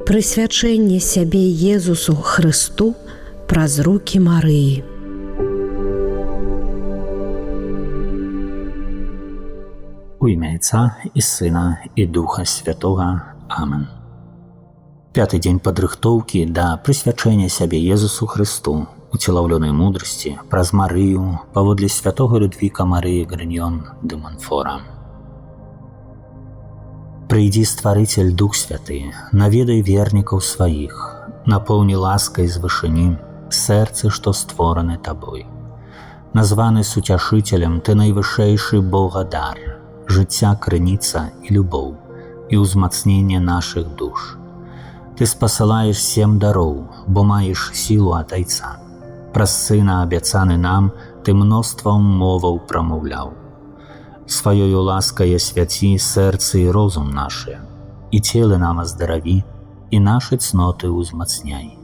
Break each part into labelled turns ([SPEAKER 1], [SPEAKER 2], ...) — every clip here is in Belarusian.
[SPEAKER 1] Прысвячэнне сябе Езусу Хрысту праз рукі Марыі.
[SPEAKER 2] У імя Отца і Сына і Духа Святога. Амен. Пяты дзень падрыхтоўкі да прысвячэння сябе Езусу Хрысту у целаўлёнай мудрасці праз Марыю паводле святога Людвіка Марыі Грыньон де Монфора. Прыйдзі, Стварыцель, Дух Святы, наведай вернікаў сваіх, напоўні ласкай з вышыні сэрцы, што створаны табой. Названы суцяшыцелем ты найвышэйшы Богадар, жыцця крыніца і любоў, і ўзмацненне нашых душ. Ты спасылаеш 7 дароў, бо маеш сілу ад Айца. Праз Сына, абяцаны нам, ты мноствам моваў прамаўляў. Сваёю ласкай асвяці сэрцы і розум нашы, і целы нам аздараві, і нашы цноты ўзмацняй.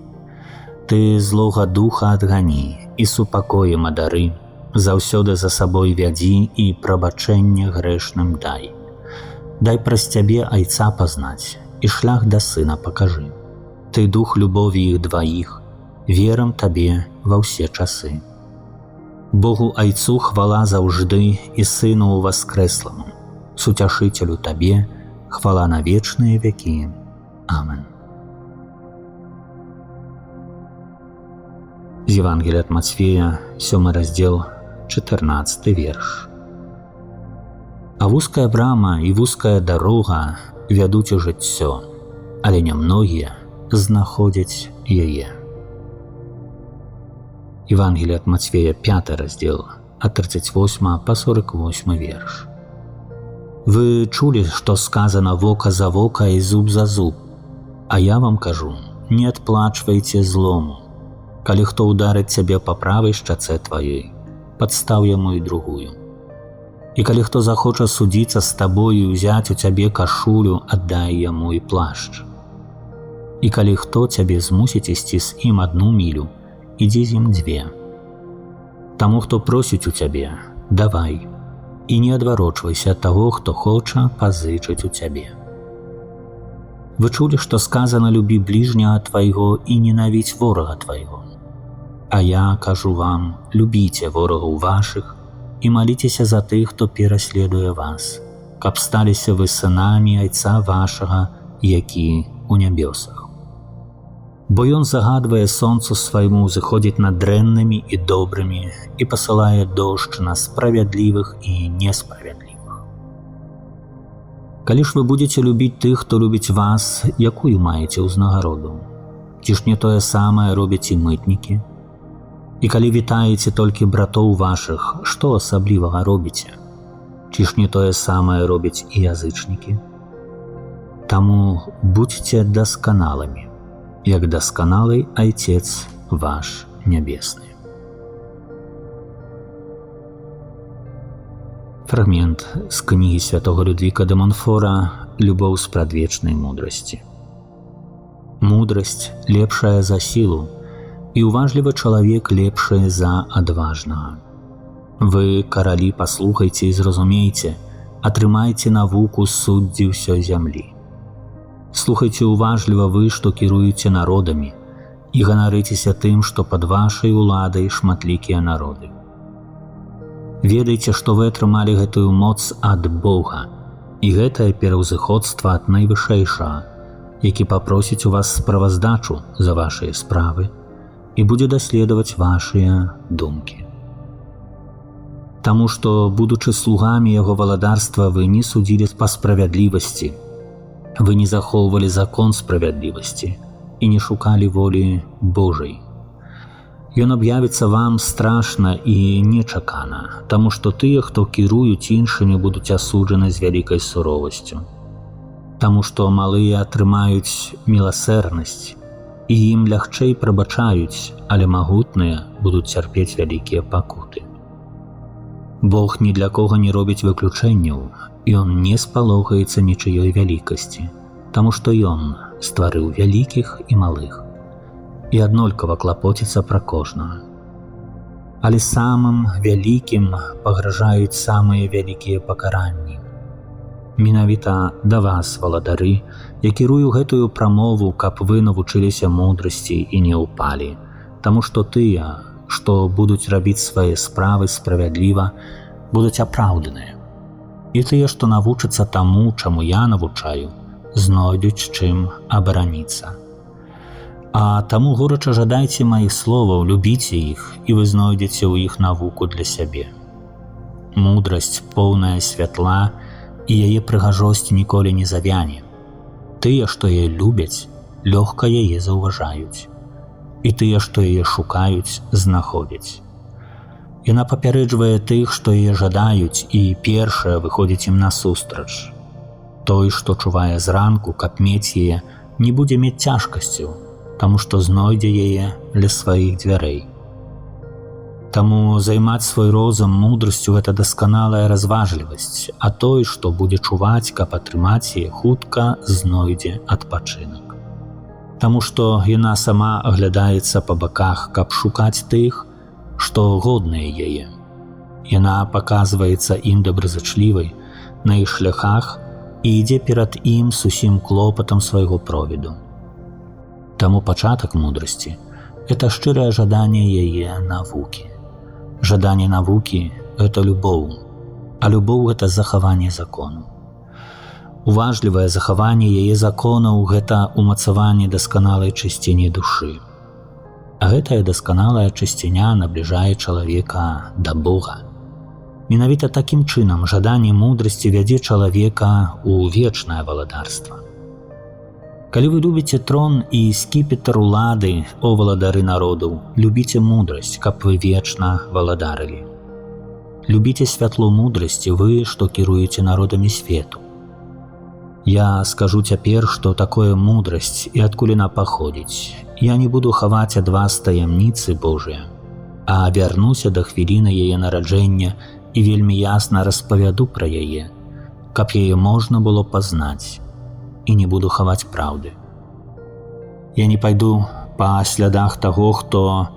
[SPEAKER 2] Ты злога духа адгані, і супакоем адары, заўсёды за сабой вядзі і прабачэнне грэшным дай. Дай праз цябе Айца пазнаць, і шлях да Сына пакажы. Ты дух любові іх дваіх, верам табе ва ўсе часы. Богу Айцу хвала заўжды і Сыну Воскресламу, суцяшыцелю табе хвала на вечныя вякі. Амен. З Євангелія ад Мацфея, 7 раздзел, 14 верш. А вузкая брама і вузкая дарога вядуць у жыццё, але нямногія знаходзяць яе. Євангелія ад Мацфея, 5 раздзел, ад 38 па 48 верш. Вы чулі, што сказана вока за вока і зуб за зуб, а я вам кажу, не адплачвайце злому. Калі хто ударыць цябе па правай шчацэ тваёй, падстаў яму і другую. І калі хто захоча судзіцца з табою і ўзяць у цябе кашулю, аддай яму і плашч. І калі хто цябе змусіць ісці з ім 1 мілю, ідзі з ім 2. Таму, хто просіць у цябе, давай, і не адварочвайся ад таго, хто хоча пазычыць у цябе. Вы чулі, што сказана любі бліжняга твайго і ненавідзь ворага твайго. А я кажу вам, любіце ворагаў вашых і маліцеся за тых, хто пераследуе вас, каб сталіся вы сынамі Айца вашага, які у нябёсах. Бо ён загадвае сонцу свайму зыходзіць над дрэннымі і добрымі і пасылае дождж на справядлівых і несправядлівых. Калі ж вы будзеце любіць тых, хто любіць вас, якую маеце ўзнагароду? Ці ж не тое самае робяць і мытнікі? І калі вітаеце толькі братоў вашых, што асаблівага робіце? Ці ж не тое самае робяць і язычнікі? Таму будзьце дасканалымі, як дасканалы Айцец ваш нябесны. Фрагмент з кнігі святого Людвіка де Монфора «Любоў з прадвечнай мудрасці». Мудрасць лепшая за сілу, і уважлівы чалавек лепшае за адважнага. Вы, каралі, паслухайце і зразумейце, атрымайце навуку суддзі ўсёй зямлі. Слухайце уважліва вы, што кіруеце народамі, і ганарыцеся тым, што пад вашай уладай шматлікія народы. Ведайце, што вы атрымалі гэтую моц ад Бога, і гэтае пераўзыходства ад найвышэйшага, які папросіць у вас справаздачу за вашыя справы і будзе даследаваць вашыя думкі. Таму што, будучы слугамі яго валадарства, вы не судзілі па справядлівасці, вы не захоўвалі закон справядлівасці і не шукалі волі Божай. Ён аб'явіцца вам страшна і нечакана, таму што тыя, хто кіруюць іншымі, будуць асуджаны з вялікай суровасцю. Таму што малыя атрымаюць міласэрнасць, і ім лягчэй прабачаюць, але магутныя будуць цярпець вялікія пакуты. Бог ні для кого не робіць выключэнняў, і он не спалохаецца нічыёй вялікасці, таму што ён стварыў вялікіх і малых, і аднолькава клапоціцца пра кожнага. Але самым вялікім пагражаюць самыя вялікія пакаранні. менавіта да вас, валадары, я кірую гэтую прамову, каб вы навучыліся мудрасці і не ўпалі, таму што тыя, што будуць рабіць свае справы справядліва, будуць апраўданыя. І тыя, што навучацца таму, чаму я навучаю, знойдуць чым абараніцца. А таму горача жадайце маіх словаў, любіце іх, і вы знойдзеце ў іх навуку для сябе. Мудрасць поўная святла, і яе прыгажосць ніколі не завяне. Тыя, што яе любяць, лёгка яе заўважаюць. І тыя, што яе шукаюць, знаходзяць. Яна папярэджвае тых, што яе жадаюць, і першая выходзіць ім насустрач. Той, што чувае зранку, каб мець яе, не будзе мець цяжкасцяў, таму што знойдзе яе ля сваіх дзвярэй. Таму займаць свой розум мудрасцю – гэта дасканалая разважлівасць, а той, што будзе чуваць, каб атрымаць яе, хутка знойдзе адпачынак. Таму што яна сама аглядаецца па баках, каб шукаць тых, што годныя яе. Яна паказваецца ім добразычлівай на іх шляхах і ідзе перад ім з усім клопатам свайго провіду. Таму пачатак мудрасці – гэта шчырае жаданне яе навукі. Жаданне навукі – гэта любоў, а любоў – гэта захаванне закону. Уважлівае захаванне яе законаў – гэта умацаванне дасканалай чысціні душы. А гэтая дасканалая чысціня набліжае чалавека да Бога. Менавіта такім чынам жаданне мудрасці вядзе чалавека ў вечнае валадарства. Калі вы любіце трон і скіпетр улады, о валадары народаў, любіце мудрасць, каб вы вечна валадарылі. Любіце святло мудрасці вы, што кіруеце народамі свету. Я скажу цяпер, што такое мудрасць і адкуль яна паходзіць. Я не буду хаваць ад вас таямніцы Божыя, а вярнуся да хвіліны яе нараджэння і вельмі ясна распавяду пра яе, каб яе можна было пазнаць, і не буду хаваць праўды. Я не пайду па слядах таго, хто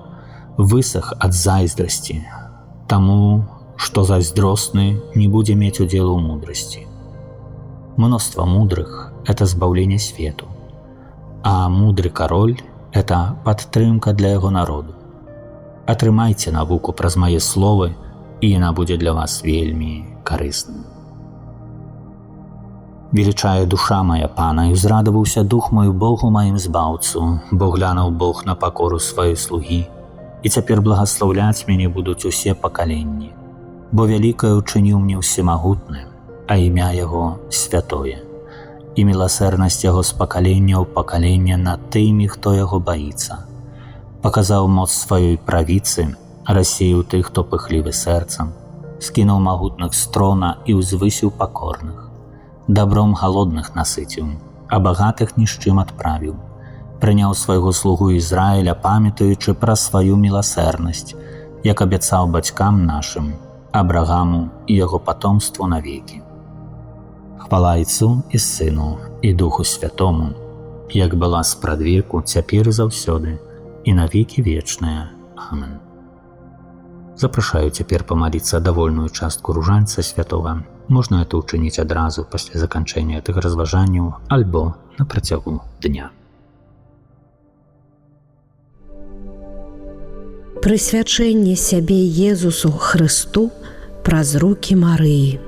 [SPEAKER 2] высах ад зайздрасці, таму, што зайздросны не будзе мець удзелу ў мудрасці. Мноства мудрых – это збаўленне свету, а мудры кароль – это падтрымка для яго народу. Атрымайце навуку праз мае словы, і яна будзе для вас вельмі карысным. Велічае душа моя Пана, і ўзрадаваўся дух мой Богу маім збаўцу, бо глянуў Бог на пакору сваёй слугі, і цяпер благаслаўляць мяне будуць усе пакаленні, бо вялікае ўчыніў мне ўсемагутны, а імя яго святое, і міласэрнасць яго з пакалення ў пакаленне над тымі, хто яго баіцца. Паказаў моц сваёй правіцы, рассеяў тых, хто пыхлівы сэрцам, скінуў магутных з трона і ўзвысіў пакорных. Дабром галодных насыціў, а багатых ні з чым адправіў. Прыняў свайго слугу Ізраіля, памятаючы пра сваю міласэрнасць, як абяцаў бацькам нашым, Абрагаму і яго патомству навекі. Хвала Ісцу і Сыну і Духу Святому, як была спрадвеку, цяпер і заўсёды, і навекі вечная. Амен. Запрашаю цяпер памаліцца давольную частку ружанца святого. Можна это ўчыніць адразу пасля заканчэння гэтых разважанняў альбо на працягу дня.
[SPEAKER 1] Прысвячэнне сябе Езусу Хрысту праз рукі Марыі.